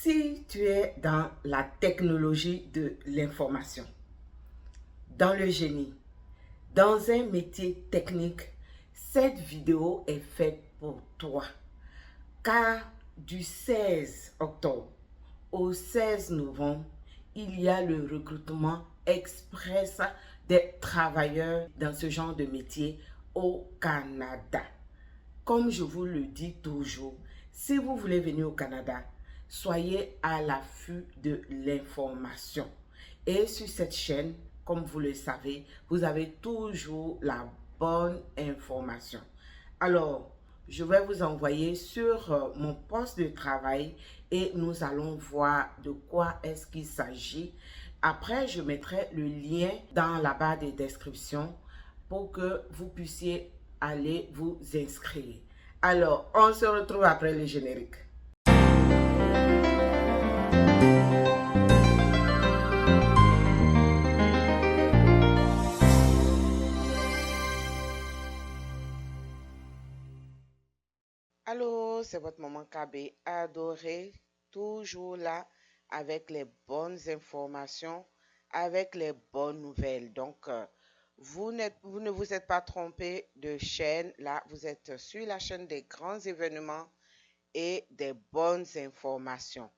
Si tu es dans la technologie de l'information, dans le génie, dans un métier technique, cette vidéo est faite pour toi. Car du 16 octobre au 16 novembre, il y a le recrutement express des travailleurs dans ce genre de métier au Canada. Comme je vous le dis toujours, si vous voulez venir au Canada, soyez à l'affût de l'information. Et sur cette chaîne, comme vous le savez, vous avez toujours la bonne information. Alors, je vais vous envoyer sur mon poste de travail et nous allons voir de quoi est-ce qu'il s'agit. Après, je mettrai le lien dans la barre de description pour que vous puissiez aller vous inscrire. Alors, on se retrouve après le générique. Allô, c'est votre maman KB adorée, toujours là avec les bonnes informations, avec les bonnes nouvelles. Donc, vous ne vous êtes pas trompé de chaîne. Là, vous êtes sur la chaîne des grands événements et des bonnes informations.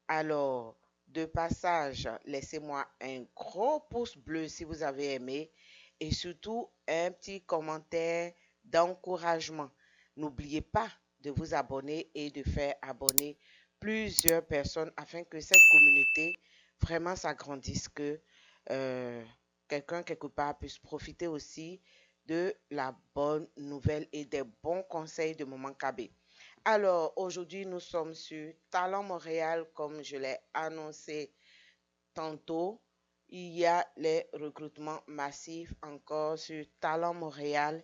Alors, de passage, laissez-moi un gros pouce bleu si vous avez aimé et surtout un petit commentaire d'encouragement. N'oubliez pas de vous abonner et de faire abonner plusieurs personnes afin que cette communauté vraiment s'agrandisse, que euh, quelqu'un quelque part puisse profiter aussi de la bonne nouvelle et des bons conseils de Maman KB. Alors, aujourd'hui, nous sommes sur Talent Montréal, comme je l'ai annoncé tantôt. Il y a les recrutements massifs encore sur Talent Montréal.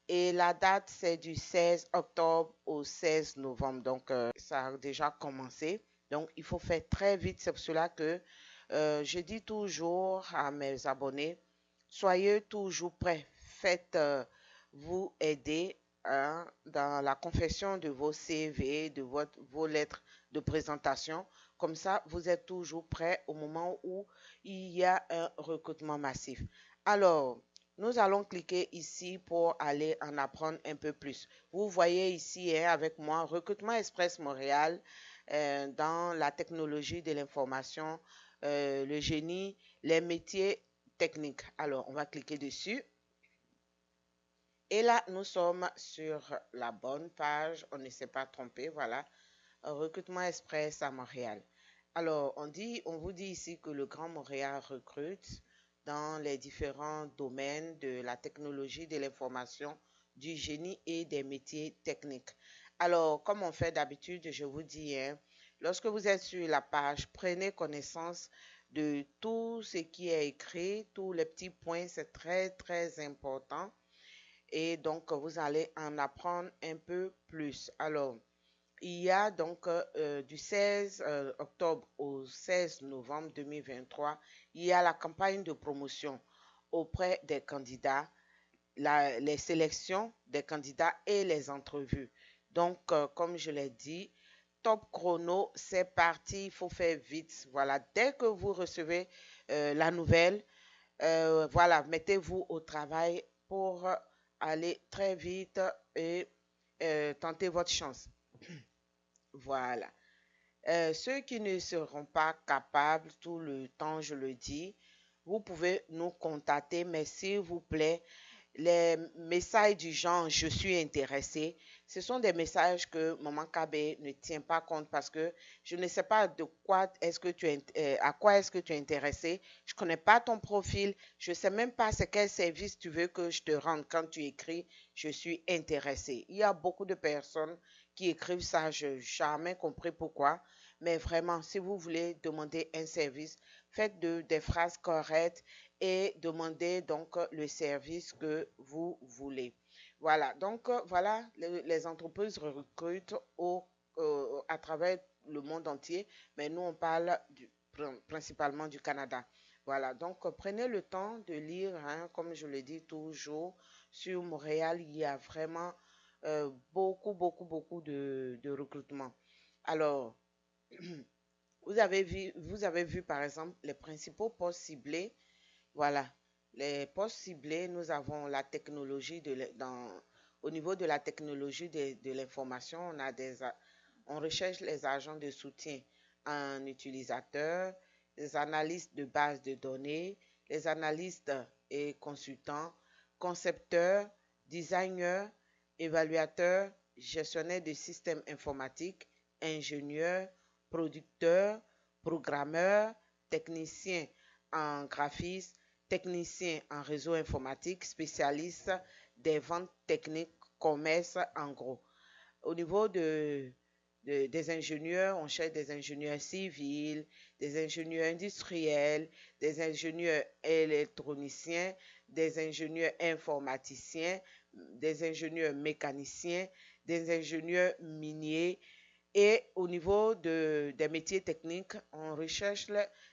Et la date, c'est du 16 octobre au 16 novembre. Donc, ça a déjà commencé. Donc, il faut faire très vite. C'est pour cela que je dis toujours à mes abonnés, soyez toujours prêts. Faites-vous aider dans la confection de vos CV, de vos lettres de présentation. Comme ça, vous êtes toujours prêts au moment où il y a un recrutement massif. Alors, nous allons cliquer ici pour aller en apprendre un peu plus. Vous voyez ici avec moi, Recrutement Express Montréal dans la technologie de l'information, le génie, les métiers techniques. Alors, on va cliquer dessus. Et là, nous sommes sur la bonne page. On ne s'est pas trompé. Voilà. Recrutement Express à Montréal. Alors, on vous dit ici que le Grand Montréal recrute dans les différents domaines de la technologie, de l'information, du génie et des métiers techniques. Alors, comme on fait d'habitude, je vous dis, lorsque vous êtes sur la page, prenez connaissance de tout ce qui est écrit, tous les petits points, c'est très, très important. Et donc, vous allez en apprendre un peu plus. Alors, il y a donc du 16 octobre au 16 novembre 2023, il y a la campagne de promotion auprès des candidats, les sélections des candidats et les entrevues. Donc, comme je l'ai dit, top chrono, c'est parti, il faut faire vite. Voilà, dès que vous recevez la nouvelle, voilà, mettez-vous au travail pour aller très vite et tenter votre chance. Voilà. Ceux qui ne seront pas capables tout le temps, je le dis, vous pouvez nous contacter, mais s'il vous plaît, les messages du genre je suis intéressé, ce sont des messages que Maman KB ne tient pas compte parce que je ne sais pas de quoi est-ce que tu es, à quoi est-ce que tu es intéressé. Je ne connais pas ton profil. Je ne sais même pas c'est quel service tu veux que je te rende quand tu écris je suis intéressé. Il y a beaucoup de personnes qui écrivent ça, je n'ai jamais compris pourquoi. Mais vraiment, si vous voulez demander un service, faites des phrases correctes et demandez donc le service que vous voulez. Voilà, donc voilà, les entreprises recrutent à travers le monde entier, mais nous on parle principalement du Canada. Voilà, donc prenez le temps de lire, hein, comme je le dis toujours, sur Montréal, il y a vraiment beaucoup, beaucoup, beaucoup de recrutement. Alors, vous avez vu par exemple les principaux postes ciblés. Voilà, les postes ciblés, nous avons la technologie au niveau de la technologie de l'information, on recherche les agents de soutien en utilisateur, les analystes de bases de données, les analystes et consultants, concepteurs, designers, évaluateurs, gestionnaires de systèmes informatiques, ingénieurs, producteurs, programmeurs, techniciens en graphisme, technicien en réseau informatique, spécialiste des ventes techniques, commerce en gros. Au niveau des ingénieurs, on cherche des ingénieurs civils, des ingénieurs industriels, des ingénieurs électroniciens, des ingénieurs informaticiens, des ingénieurs mécaniciens, des ingénieurs miniers. Et au niveau des métiers techniques, on recherche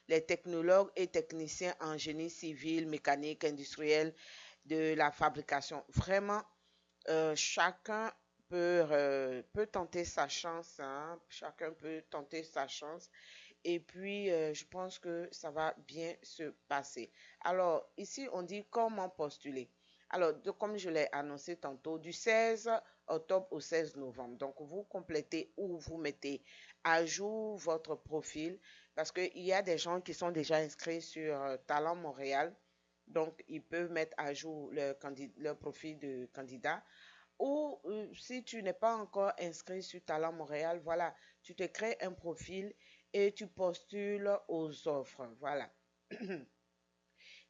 les technologues et techniciens en génie civil, mécanique, industriel, de la fabrication. Vraiment, chacun peut tenter sa chance, hein. Chacun peut tenter sa chance. Et puis, je pense que ça va bien se passer. Alors, ici, on dit comment postuler. Alors, comme je l'ai annoncé tantôt, du 16 octobre au 16 novembre. Donc, vous complétez ou vous mettez à jour votre profil parce qu'il y a des gens qui sont déjà inscrits sur Talent Montréal. Donc, ils peuvent mettre à jour leur profil de candidat. Ou si tu n'es pas encore inscrit sur Talent Montréal, voilà, tu te crées un profil et tu postules aux offres. Voilà.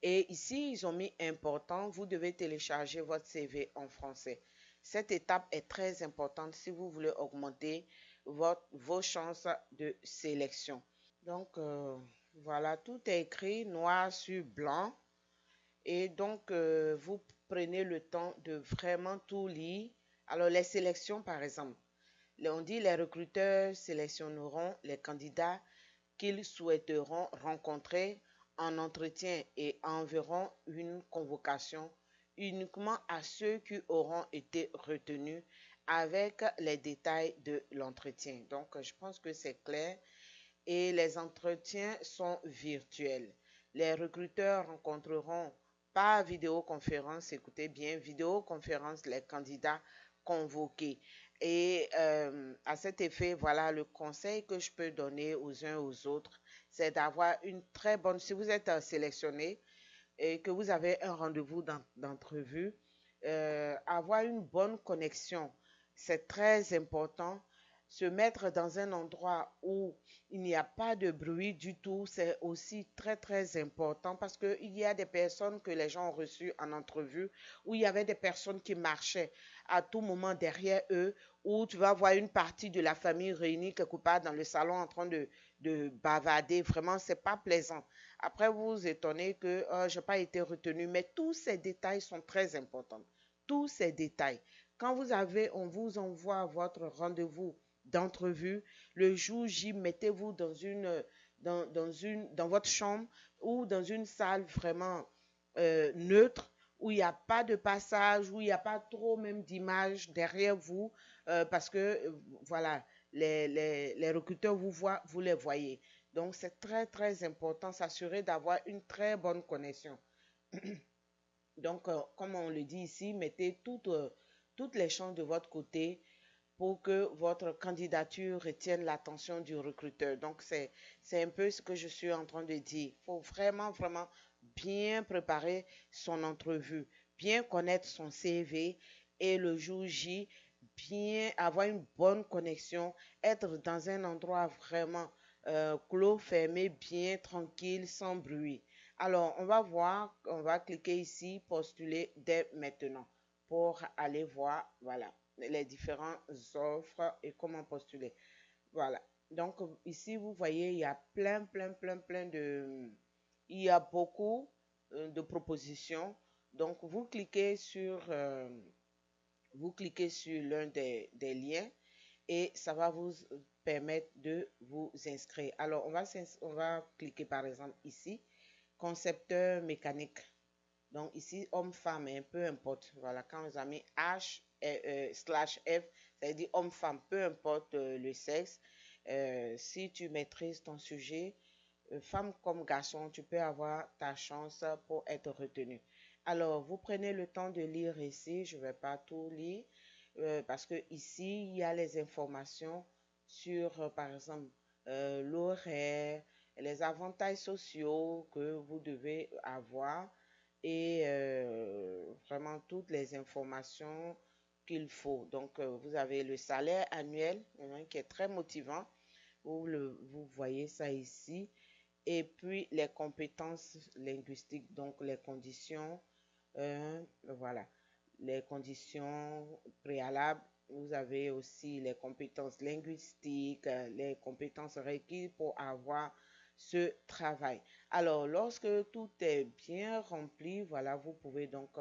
Et ici, ils ont mis important, vous devez télécharger votre CV en français. Cette étape est très importante si vous voulez augmenter vos chances de sélection. Donc, voilà, tout est écrit noir sur blanc. Et donc, vous prenez le temps de vraiment tout lire. Alors, les sélections, par exemple, on dit les recruteurs sélectionneront les candidats qu'ils souhaiteront rencontrer en entretien et enverront une convocation uniquement à ceux qui auront été retenus avec les détails de l'entretien. Donc, je pense que c'est clair et les entretiens sont virtuels. Les recruteurs rencontreront par vidéoconférence, écoutez bien, vidéoconférence les candidats convoqués. Et à cet effet, voilà le conseil que je peux donner aux uns aux autres, c'est d'avoir une très bonne, si vous êtes sélectionné et que vous avez un rendez-vous d'entrevue, avoir une bonne connexion, c'est très important. Se mettre dans un endroit où il n'y a pas de bruit du tout, c'est aussi très très important parce qu'il y a des personnes que les gens ont reçues en entrevue où il y avait des personnes qui marchaient à tout moment derrière eux, où tu vas voir une partie de la famille réunie quelque part dans le salon en train de bavarder. Vraiment, c'est pas plaisant. Après, vous vous étonnez que je n'ai pas été retenu, mais tous ces détails sont très importants. Tous ces détails. Quand on vous envoie votre rendez-vous d'entrevue, le jour J, mettez-vous dans votre chambre ou dans une salle vraiment neutre où il n'y a pas de passage, où il n'y a pas trop même d'images derrière vous, parce que voilà, les recruteurs vous voient, vous les voyez. Donc, c'est très, très important, s'assurer d'avoir une très bonne connexion. Donc, comme on le dit ici, mettez toutes les chances de votre côté pour que votre candidature retienne l'attention du recruteur. Donc, c'est un peu ce que je suis en train de dire. Il faut vraiment, vraiment bien préparer son entrevue, bien connaître son CV et le jour J, bien avoir une bonne connexion, être dans un endroit vraiment clos, fermé, bien tranquille, sans bruit. Alors, on va voir, on va cliquer ici, postuler dès maintenant pour aller voir, voilà, les différentes offres et comment postuler. Voilà. Donc, ici, vous voyez, il y a plein de... Il y a beaucoup de propositions. Donc, vous cliquez sur l'un des liens et ça va vous permettre de vous inscrire. Alors, on va cliquer par exemple ici, concepteur mécanique. Donc ici, homme-femme, hein, peu importe. Voilà, quand vous avez mis H slash F, ça veut dire homme-femme, peu importe le sexe. Si tu maîtrises ton sujet, femme comme garçon, tu peux avoir ta chance pour être retenu. Alors, vous prenez le temps de lire ici. Je ne vais pas tout lire parce que ici, il y a les informations sur, par exemple, l'horaire, les avantages sociaux que vous devez avoir et vraiment toutes les informations qu'il faut. Donc, vous avez le salaire annuel qui est très motivant. Vous voyez ça ici. Et puis les compétences linguistiques, donc les conditions, voilà, les conditions préalables. Vous avez aussi les compétences linguistiques, les compétences requises pour avoir ce travail. Alors, lorsque tout est bien rempli, voilà, vous pouvez donc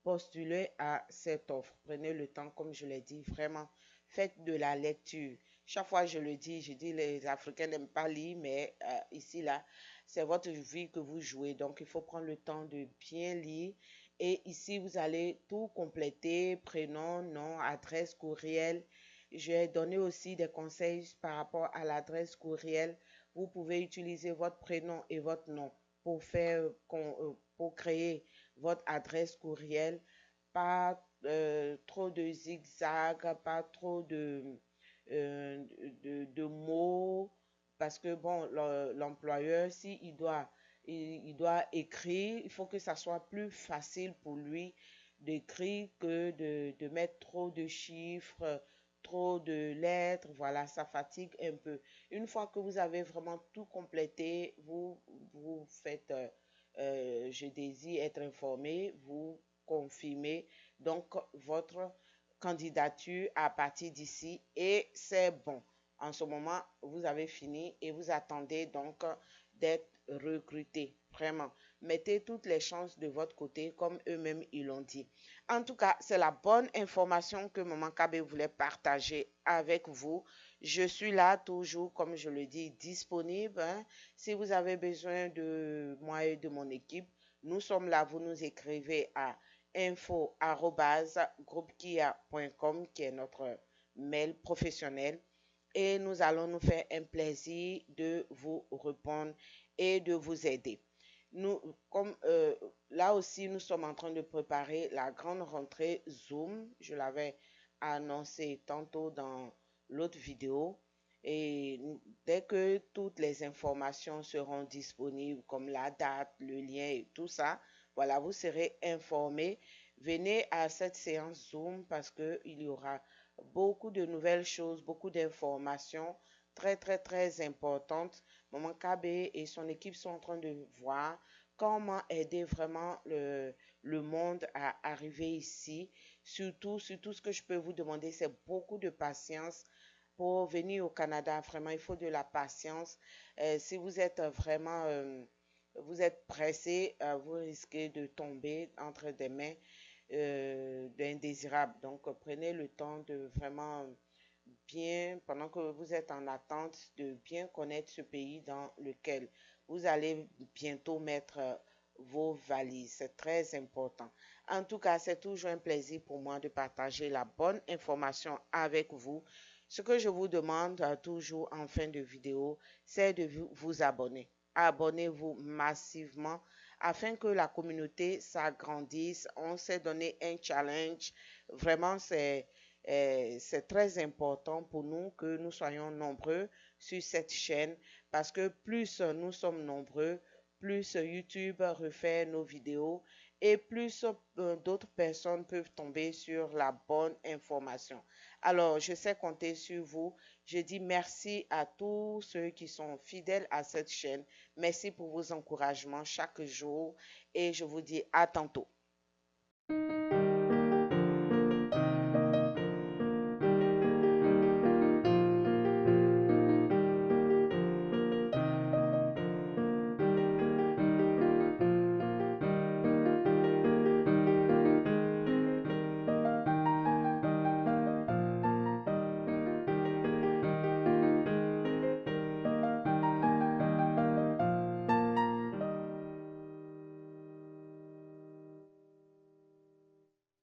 postuler à cette offre. Prenez le temps, comme je l'ai dit, vraiment, faites de la lecture. Chaque fois, je dis les Africains n'aiment pas lire, mais ici, là, c'est votre vie que vous jouez. Donc, il faut prendre le temps de bien lire. Et ici, vous allez tout compléter, prénom, nom, adresse, courriel. Je vais donner aussi des conseils par rapport à l'adresse courriel. Vous pouvez utiliser votre prénom et votre nom pour faire, pour créer votre adresse courriel. Pas trop de zigzag, pas trop euh, de mots, parce que bon, l'employeur, si il doit écrire, il faut que ça soit plus facile pour lui d'écrire que de mettre trop de chiffres, trop de lettres. Voilà, ça fatigue un peu. Une fois que vous avez vraiment tout complété, vous faites, je désire être informé, vous confirmez donc votre candidature à partir d'ici et c'est bon. En ce moment, vous avez fini et vous attendez donc d'être recruté. Vraiment, mettez toutes les chances de votre côté comme eux-mêmes ils l'ont dit. En tout cas, c'est la bonne information que Maman Kabe voulait partager avec vous. Je suis là toujours, comme je le dis, disponible. Hein. Si vous avez besoin de moi et de mon équipe, nous sommes là. Vous nous écrivez à info@groupekia.com qui est notre mail professionnel et nous allons nous faire un plaisir de vous répondre et de vous aider. Nous, comme là aussi, nous sommes en train de préparer la grande rentrée Zoom. Je l'avais annoncé tantôt dans l'autre vidéo. Et dès que toutes les informations seront disponibles, comme la date, le lien et tout ça, voilà, vous serez informés. Venez à cette séance Zoom parce qu'il y aura beaucoup de nouvelles choses, beaucoup d'informations très, très, très importantes. Maman KB et son équipe sont en train de voir comment aider vraiment le monde à arriver ici. Surtout, ce que je peux vous demander, c'est beaucoup de patience pour venir au Canada. Vraiment, il faut de la patience. Si vous êtes vraiment, vous êtes pressé, vous risquez de tomber entre des mains d'indésirables. Donc, prenez le temps de vraiment bien, pendant que vous êtes en attente, de bien connaître ce pays dans lequel vous allez bientôt mettre vos valises. C'est très important. En tout cas, c'est toujours un plaisir pour moi de partager la bonne information avec vous. Ce que je vous demande toujours en fin de vidéo, c'est de vous abonner. Abonnez-vous massivement afin que la communauté s'agrandisse. On s'est donné un challenge. Vraiment, c'est très important pour nous que nous soyons nombreux sur cette chaîne parce que plus nous sommes nombreux, plus YouTube refait nos vidéos et plus d'autres personnes peuvent tomber sur la bonne information. Alors, je sais compter sur vous. Je dis merci à tous ceux qui sont fidèles à cette chaîne. Merci pour vos encouragements chaque jour et je vous dis à tantôt.